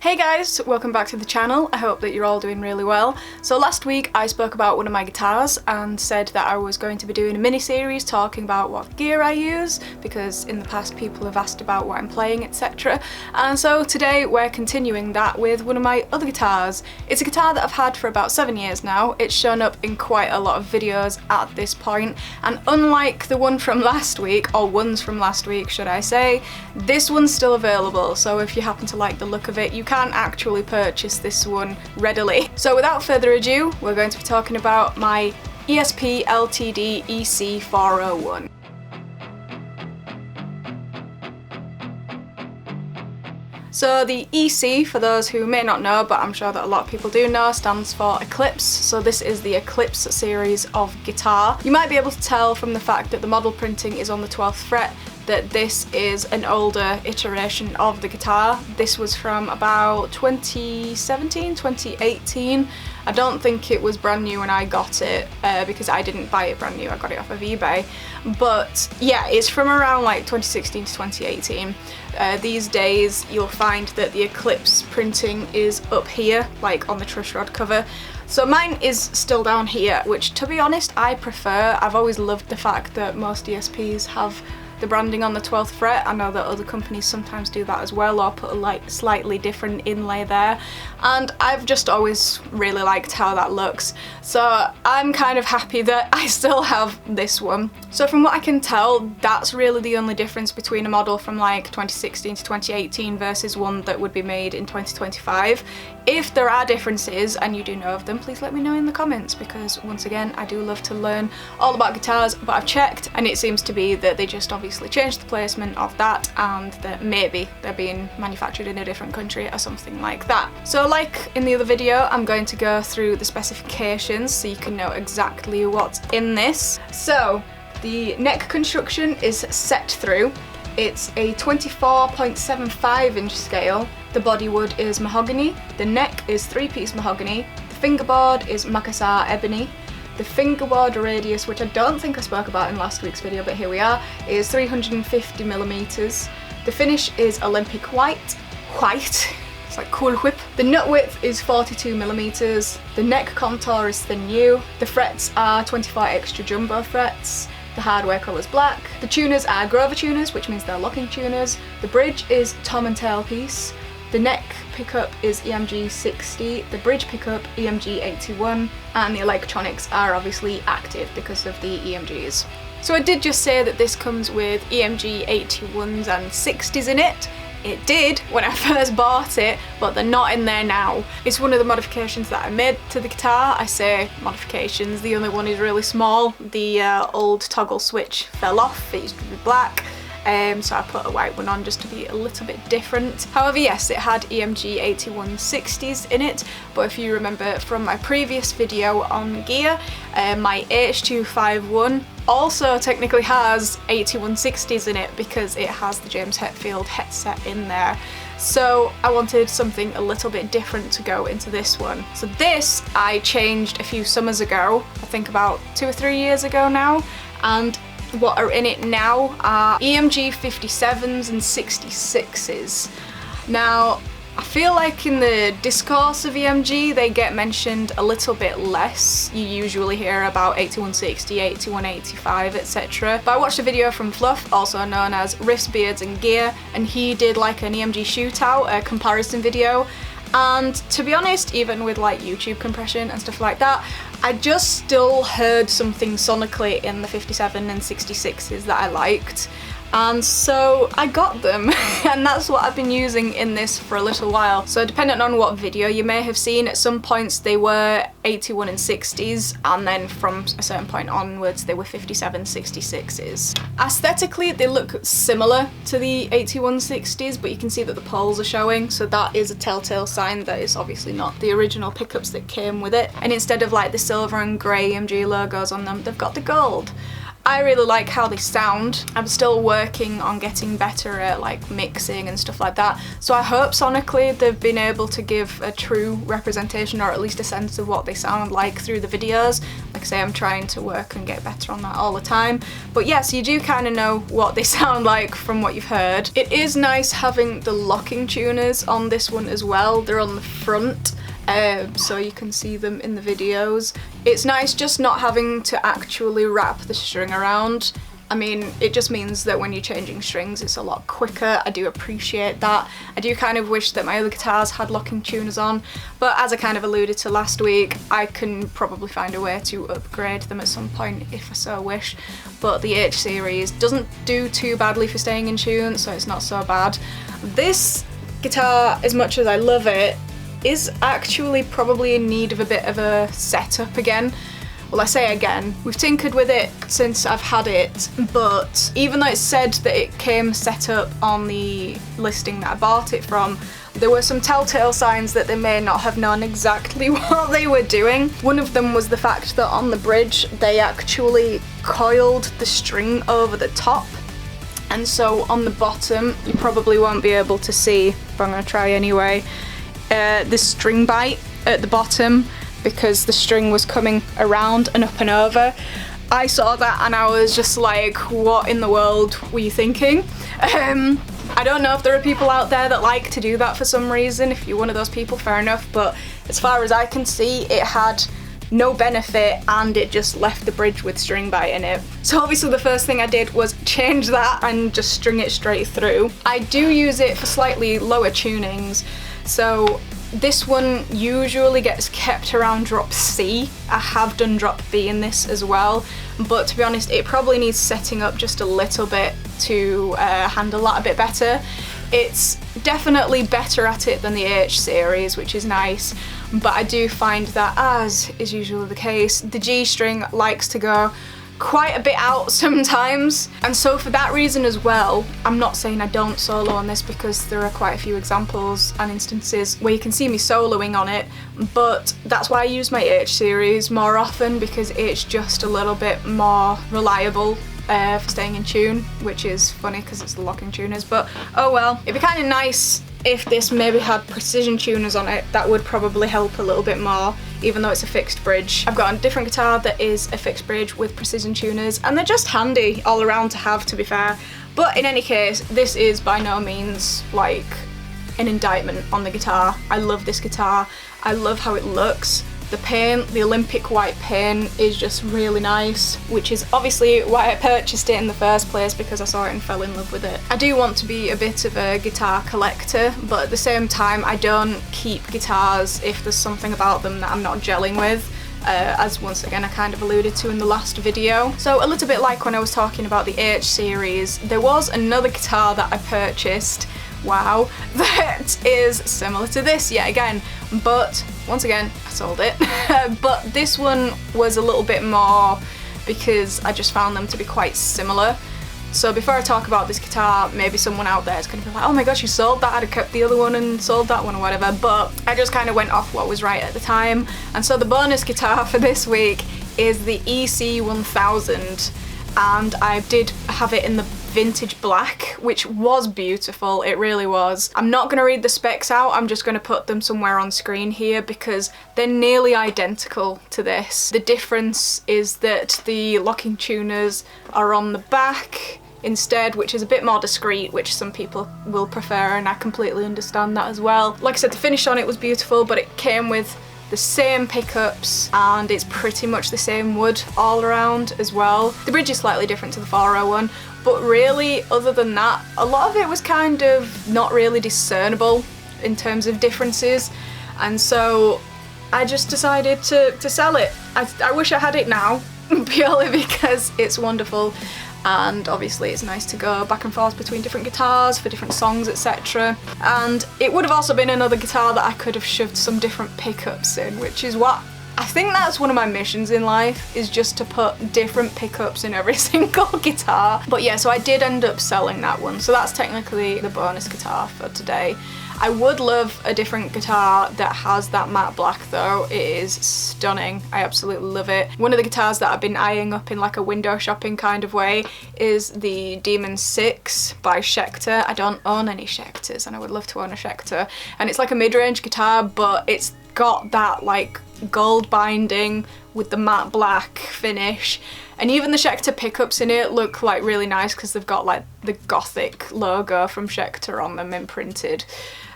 Hey guys, welcome back to the channel. I hope that you're all doing really well. So last week I spoke about one of my guitars and said that I was going to be doing a mini-series talking about what gear I use, because in the past people have asked about what I'm playing, etc. And so today we're continuing that with one of my other guitars. It's a guitar that I've had for about 7 years now. It's shown up in quite a lot of videos at this point, and unlike the one from last week, or ones from last week should I say, this one's still available, so if you happen to like the look of it, you can actually purchase this one readily. So without further ado, we're going to be talking about my ESP LTD EC 401. So the EC, for those who may not know, but I'm sure that a lot of people do know, stands for Eclipse. So this is the Eclipse series of guitar. You might be able to tell from the fact that the model printing is on the 12th fret that this is an older iteration of the guitar. This was from about 2017, 2018. I don't think it was brand new when I got it because I didn't buy it brand new, I got it off of eBay. But yeah, it's from around like 2016 to 2018. These days you'll find that the Eclipse printing is up here, like on the truss rod cover. So mine is still down here, which to be honest I prefer. I've always loved the fact that most ESPs have the branding on the 12th fret. I know that other companies sometimes do that as well, or put a like slightly different inlay there, and I've just always really liked how that looks, so I'm kind of happy that I still have this one. So from what I can tell, that's really the only difference between a model from like 2016 to 2018 versus one that would be made in 2025. If there are differences and you do know of them, please let me know in the comments, because once again I do love to learn all about guitars, but I've checked and it seems to be that they just obviously changed the placement of that, and that maybe they're being manufactured in a different country or something like that. So like in the other video, I'm going to go through the specifications so you can know exactly what's in this. So the neck construction is set through. It's a 24.75 inch scale. The bodywood is mahogany. The neck is 3-piece mahogany. The fingerboard is Makassar ebony. The fingerboard radius, which I don't think I spoke about in last week's video, but here we are, is 350mm. The finish is Olympic white. It's like Cool Whip. The nut width is 42mm. The neck contour is thin new. The frets are 24 extra jumbo frets. The hardware colour's black. The tuners are Grover tuners, which means they're locking tuners. The bridge is tom and tail piece. The neck pickup is EMG 60, the bridge pickup EMG 81, and the electronics are obviously active because of the EMGs. So I did just say that this comes with EMG 81s and 60s in it. It did when I first bought it, but they're not in there now. It's one of the modifications that I made to the guitar. I say modifications, the other one is really small. The old toggle switch fell off, it used to be black. So I put a white one on just to be a little bit different. However, yes, it had EMG 8160s in it, but if you remember from my previous video on gear, my H251 also technically has 8160s in it because it has the James Hetfield headset in there. So I wanted something a little bit different to go into this one. So this I changed a few summers ago, I think about 2 or 3 years ago now, and what are in it now are EMG 57s and 66s. Now, I feel like in the discourse of EMG they get mentioned a little bit less. You usually hear about 8160, 8185, etc. But I watched a video from Fluff, also known as Riffs, Beards and Gear, and he did like an EMG shootout, a comparison video. And to be honest, even with like YouTube compression and stuff like that, I just still heard something sonically in the 57 and 66s that I liked. And so I got them and that's what I've been using in this for a little while. So depending on what video you may have seen, at some points they were 81 and 60s, and then from a certain point onwards they were 57 66s. Aesthetically they look similar to the 8160s, but you can see that the poles are showing, so that is a telltale sign that it's obviously not the original pickups that came with it. And instead of like the silver and grey EMG logos on them, they've got the gold. I really like how they sound. I'm still working on getting better at like mixing and stuff like that, so I hope sonically they've been able to give a true representation, or at least a sense of what they sound like through the videos. Like I say, I'm trying to work and get better on that all the time. But yes, you do kind of know what they sound like from what you've heard. It is nice having the locking tuners on this one as well. They're on the front, so you can see them in the videos. It's nice just not having to actually wrap the string around. I mean, it just means that when you're changing strings, it's a lot quicker. I do appreciate that. I do kind of wish that my other guitars had locking tuners on, but as I kind of alluded to last week, I can probably find a way to upgrade them at some point if I so wish. But the H series doesn't do too badly for staying in tune, so it's not so bad. This guitar, as much as I love it, is actually probably in need of a bit of a setup again. Well, I say again, we've tinkered with it since I've had it, but even though it said that it came set up on the listing that I bought it from, there were some telltale signs that they may not have known exactly what they were doing. One of them was the fact that on the bridge they actually coiled the string over the top, and so on the bottom, you probably won't be able to see, but I'm going to try anyway, the string bite at the bottom, because the string was coming around and up and over. I saw that and I was just like, what in the world were you thinking? I don't know if there are people out there that like to do that for some reason. If you're one of those people, fair enough, but as far as I can see, it had no benefit and it just left the bridge with string bite in it. So obviously the first thing I did was change that and just string it straight through. I do use it for slightly lower tunings, so this one usually gets kept around drop C. I have done drop B in this as well, but to be honest, it probably needs setting up just a little bit to handle that a bit better. It's definitely better at it than the H series, which is nice, but I do find that, as is usually the case, the G string likes to go quite a bit out sometimes, and so for that reason as well, I'm not saying I don't solo on this, because there are quite a few examples and instances where you can see me soloing on it, but that's why I use my H series more often, because it's just a little bit more reliable for staying in tune, which is funny because it's the locking tuners, but oh well. It'd be kind of nice if this maybe had precision tuners on it. That would probably help a little bit more, even though it's a fixed bridge. I've got a different guitar that is a fixed bridge with precision tuners, and they're just handy all around to have, to be fair. But in any case, this is by no means like an indictment on the guitar. I love this guitar. I love how it looks. The paint, the Olympic white paint, is just really nice, which is obviously why I purchased it in the first place, because I saw it and fell in love with it. I do want to be a bit of a guitar collector, but at the same time I don't keep guitars if there's something about them that I'm not gelling with, as once again I kind of alluded to in the last video. So a little bit like when I was talking about the H series, there was another guitar that I purchased, wow, that is similar to this yet again, but once again I sold it. But this one was a little bit more because I just found them to be quite similar. So before I talk about this guitar, maybe someone out there is going to be like, oh my gosh, you sold that, I'd have kept the other one and sold that one or whatever, but I just kind of went off what was right at the time. And so the bonus guitar for this week is the EC 1000, and I did have it in the vintage black, which was beautiful, it really was. I'm not going to read the specs out, I'm just going to put them somewhere on screen here because they're nearly identical to this. The difference is that the locking tuners are on the back instead, which is a bit more discreet, which some people will prefer, and I completely understand that as well. Like I said, the finish on it was beautiful, but it came with the same pickups and it's pretty much the same wood all around as well. The bridge is slightly different to the 401, but really other than that, a lot of it was kind of not really discernible in terms of differences, and so I just decided to sell it. I wish I had it now, purely because it's wonderful, and obviously it's nice to go back and forth between different guitars for different songs, etc. And it would have also been another guitar that I could have shoved some different pickups in, which is what I think that's one of my missions in life, is just to put different pickups in every single guitar. But yeah, so I did end up selling that one, so that's technically the bonus guitar for today. I would love a different guitar that has that matte black though. It is stunning. I absolutely love it. One of the guitars that I've been eyeing up in like a window shopping kind of way is the Demon 6 by Schecter. I don't own any Schecters and I would love to own a Schecter. And it's like a mid-range guitar, but it's got that like gold binding with the matte black finish. And even the Schecter pickups in it look like really nice because they've got like the gothic logo from Schecter on them imprinted.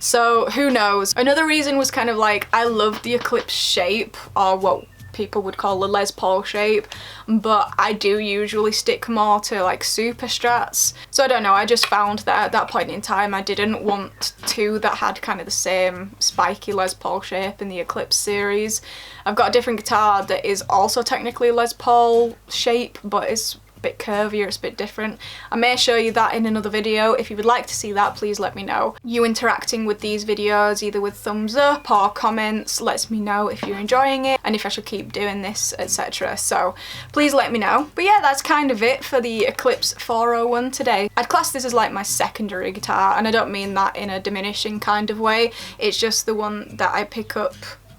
So who knows? Another reason was kind of like I loved the Eclipse shape, or what people would call the Les Paul shape, but I do usually stick more to like super strats. So I don't know, I just found that at that point in time I didn't want two that had kind of the same spiky Les Paul shape in the Eclipse series. I've got a different guitar that is also technically Les Paul shape, but it's a bit curvier, it's a bit different. I may show you that in another video. If you would like to see that, please let me know. You interacting with these videos either with thumbs up or comments lets me know if you're enjoying it and if I should keep doing this, etc. So please let me know. But yeah, that's kind of it for the Eclipse 401 today. I'd class this as like my secondary guitar, and I don't mean that in a diminishing kind of way. It's just the one that I pick up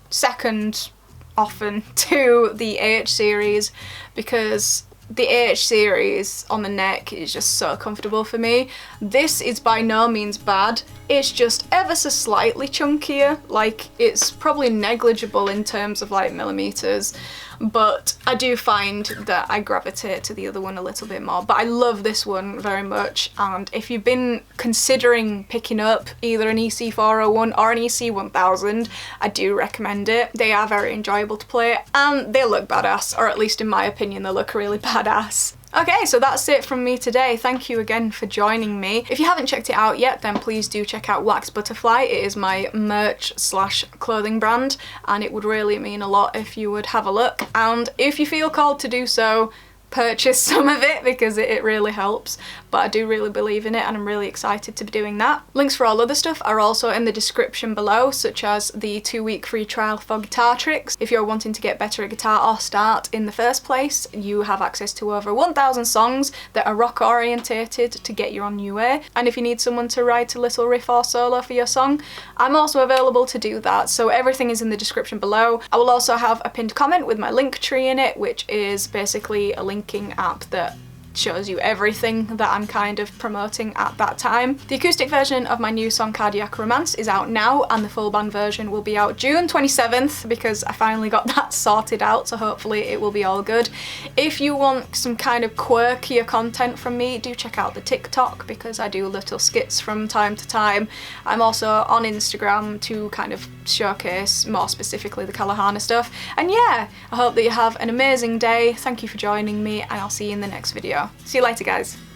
second often to the AH series, because the AH series on the neck is just so comfortable for me. This is by no means bad, it's just ever so slightly chunkier. Like, it's probably negligible in terms of like millimeters, but I do find that I gravitate to the other one a little bit more. But I love this one very much, and if you've been considering picking up either an EC 401 or an EC 1000, I do recommend it. They are very enjoyable to play and they look badass, or at least in my opinion they look really badass. Okay, so that's it from me today. Thank you again for joining me. If you haven't checked it out yet, then please do check out Wax Butterfly. It is my merch slash clothing brand, and it would really mean a lot if you would have a look. And if you feel called to do so, purchase some of it because it really helps. But I do really believe in it and I'm really excited to be doing that. Links for all other stuff are also in the description below, such as the 2-week free trial for Guitar Tricks. If you're wanting to get better at guitar or start in the first place, you have access to over 1,000 songs that are rock orientated to get you on your way. And if you need someone to write a little riff or solo for your song, I'm also available to do that. So everything is in the description below. I will also have a pinned comment with my link tree in it, which is basically a linking app that shows you everything that I'm kind of promoting at that time. The acoustic version of my new song Cardiac Romance is out now, and the full band version will be out June 27th because I finally got that sorted out, so hopefully it will be all good. If you want some kind of quirkier content from me, do check out the TikTok because I do little skits from time to time. I'm also on Instagram to kind of showcase more specifically the Kalahana stuff. And yeah, I hope that you have an amazing day. Thank you for joining me, and I'll see you in the next video. See you later, guys.